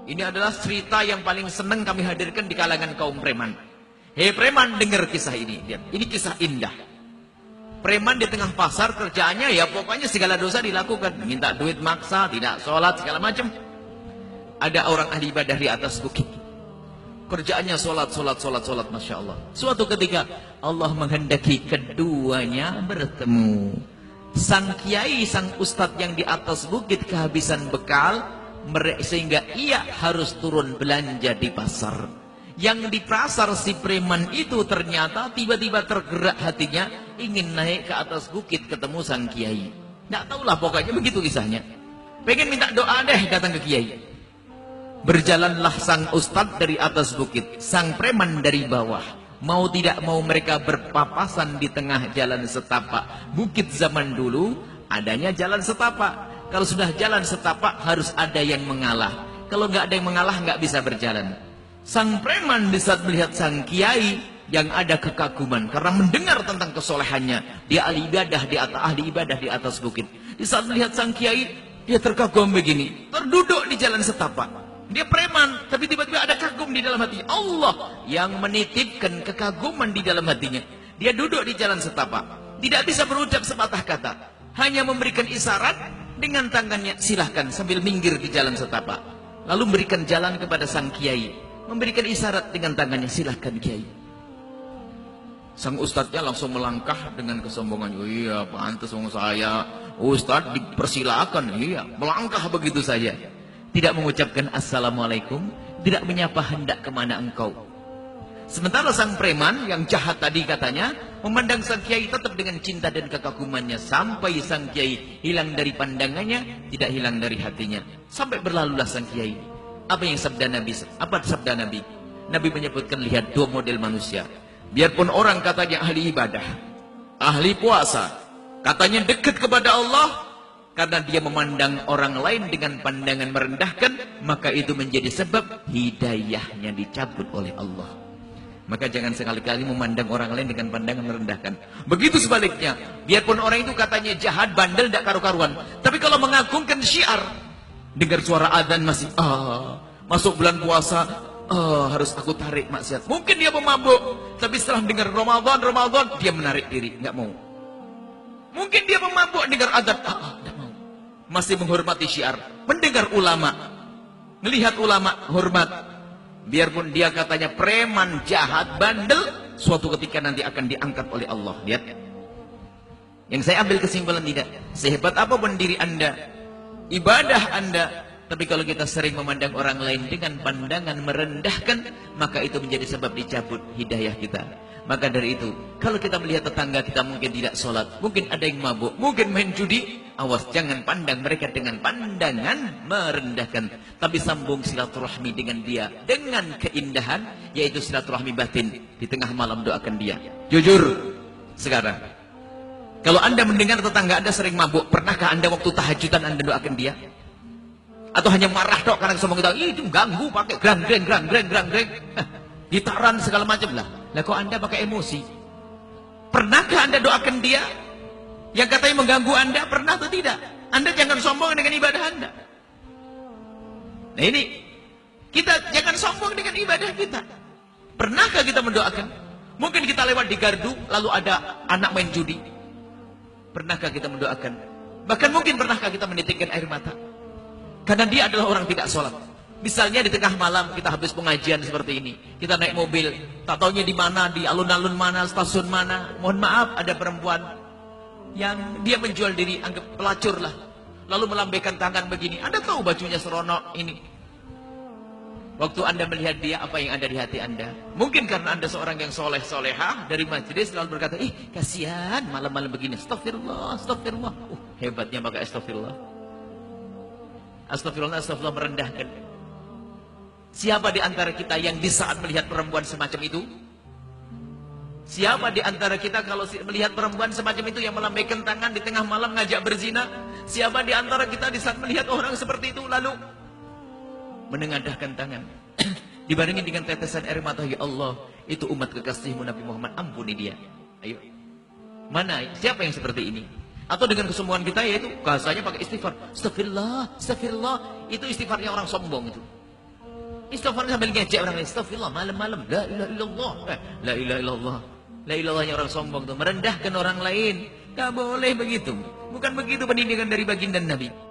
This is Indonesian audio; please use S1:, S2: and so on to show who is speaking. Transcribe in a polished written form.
S1: Ini adalah cerita yang paling senang kami hadirkan di kalangan kaum preman. Hei preman, dengar kisah ini. Lihat, ini kisah indah. Preman di tengah pasar kerjaannya ya pokoknya segala dosa dilakukan. Minta duit maksa, tidak sholat, segala macam. Ada orang ahli ibadah di atas bukit. Kerjaannya sholat, Masya Allah. Suatu ketika Allah menghendaki keduanya bertemu. Sang kiai, sang ustadz yang di atas bukit kehabisan bekal, sehingga ia harus turun belanja di pasar. Yang di pasar si preman itu ternyata tiba-tiba tergerak hatinya ingin naik ke atas bukit ketemu sang kiai. Nggak tahulah pokoknya begitu kisahnya. Pengen minta doa deh datang ke kiai. Berjalanlah sang ustadz dari atas bukit, sang preman dari bawah. Mau tidak mau mereka berpapasan di tengah jalan setapak. Bukit zaman dulu adanya jalan setapak. Kalau sudah jalan setapak harus ada yang mengalah. Kalau nggak ada yang mengalah nggak bisa berjalan. Sang preman di saat melihat sang kiai yang ada kekaguman karena mendengar tentang kesolehannya. Dia ahli ibadah di atas bukit. Di saat melihat sang kiai dia terkagum begini, terduduk di jalan setapak. Dia preman, tapi tiba-tiba ada kagum di dalam hatinya. Allah yang menitipkan kekaguman di dalam hatinya. Dia duduk di jalan setapak, tidak bisa berucap sepatah kata, hanya memberikan isyarat dengan tangannya, silahkan, sambil minggir di jalan setapak. Lalu memberikan jalan kepada sang kiai, memberikan isyarat dengan tangannya, silahkan kiai. Sang ustadznya langsung melangkah dengan kesombongan. Oh iya, pantas wong saya ustadz dipersilakan. Iya, melangkah begitu saja. Tidak mengucapkan assalamualaikum, tidak menyapa hendak kemana engkau. Sementara sang preman yang jahat tadi katanya memandang sang kiai tetap dengan cinta dan kekagumannya sampai sang kiai hilang dari pandangannya, tidak hilang dari hatinya. Sampai berlalulah sang kiai. Apa yang sabda Nabi? Apa sabda Nabi? Nabi menyebutkan, lihat dua model manusia. Biarpun orang katanya ahli ibadah, ahli puasa, katanya dekat kepada Allah, karena dia memandang orang lain dengan pandangan merendahkan, maka itu menjadi sebab hidayahnya dicabut oleh Allah. Maka jangan sekali-kali memandang orang lain dengan pandangan merendahkan. Begitu sebaliknya, biarpun orang itu katanya jahat, bandel, tidak karu-karuan, tapi kalau mengagungkan syiar, dengar suara adzan masih masuk bulan puasa, harus aku tarik maksiat. Mungkin dia pemabuk, tapi setelah dengar Ramadan dia menarik diri, nggak mau. Mungkin dia pemabuk, dengar adzan, nggak mau. Masih menghormati syiar, mendengar ulama, melihat ulama, hormat. Biarpun dia katanya preman, jahat, bandel, suatu ketika nanti akan diangkat oleh Allah. Lihat. Yang saya ambil kesimpulan, tidak sehebat apapun diri Anda, ibadah Anda, tapi kalau kita sering memandang orang lain dengan pandangan merendahkan, maka itu menjadi sebab dicabut hidayah kita. Maka dari itu, kalau kita melihat tetangga kita mungkin tidak sholat, mungkin ada yang mabuk, mungkin main judi, awas, jangan pandang mereka dengan pandangan merendahkan, tapi sambung silaturahmi dengan dia dengan keindahan, yaitu silaturahmi batin. Di tengah malam doakan dia. Jujur sekarang, kalau Anda mendengar tetangga Anda sering mabuk, pernahkah Anda waktu tahajudan Anda doakan dia? Atau hanya marah dok karena sombong kita, itu ganggu pakai grang-greng, gitaran segala macam lah. Lah kok Anda pakai emosi? Pernahkah Anda doakan dia yang katanya mengganggu Anda? Pernah atau tidak? Anda jangan sombong dengan ibadah Anda. Nah ini, kita jangan sombong dengan ibadah kita. Pernahkah kita mendoakan? Mungkin kita lewat di gardu, lalu ada anak main judi. Pernahkah kita mendoakan? Bahkan mungkin pernahkah kita menitikkan air mata? Karena dia adalah orang tidak sholat. Misalnya di tengah malam kita habis pengajian seperti ini, kita naik mobil, tak taunya di mana, di alun-alun mana, stasiun mana, mohon maaf ada perempuan yang dia menjual diri, anggap pelacur lah, lalu melambaikan tangan begini. Anda tahu bajunya seronok ini. Waktu Anda melihat dia, apa yang ada di hati Anda? Mungkin karena Anda seorang yang soleh-solehah dari majelis, lalu berkata, kasihan malam-malam begini, astagfirullah, astagfirullah. Hebatnya pakai astagfirullah. Astagfirullah merendahkan. Siapa di antara kita yang di saat melihat perempuan semacam itu? Siapa di antara kita kalau melihat perempuan semacam itu yang melambaikan tangan di tengah malam ngajak berzina? Siapa di antara kita di saat melihat orang seperti itu lalu menengadahkan tangan dibarengi dengan tetesan air mata, ya Allah, itu umat kekasihmu Nabi Muhammad, ampuni dia. Ayo. Mana? Siapa yang seperti ini? Atau dengan kesombongan kita, yaitu bahasanya pakai istighfar. Astagfirullah, astagfirullah. Itu istighfarnya orang sombong itu. Istighfar sambil ngejek orang lain. Astagfirullah malam-malam. La ilaha illallah. La ilaha illallah. La ilallahnya orang sombong tuh merendahkan orang lain. Gak boleh begitu. Bukan begitu pendidikan dari baginda Nabi.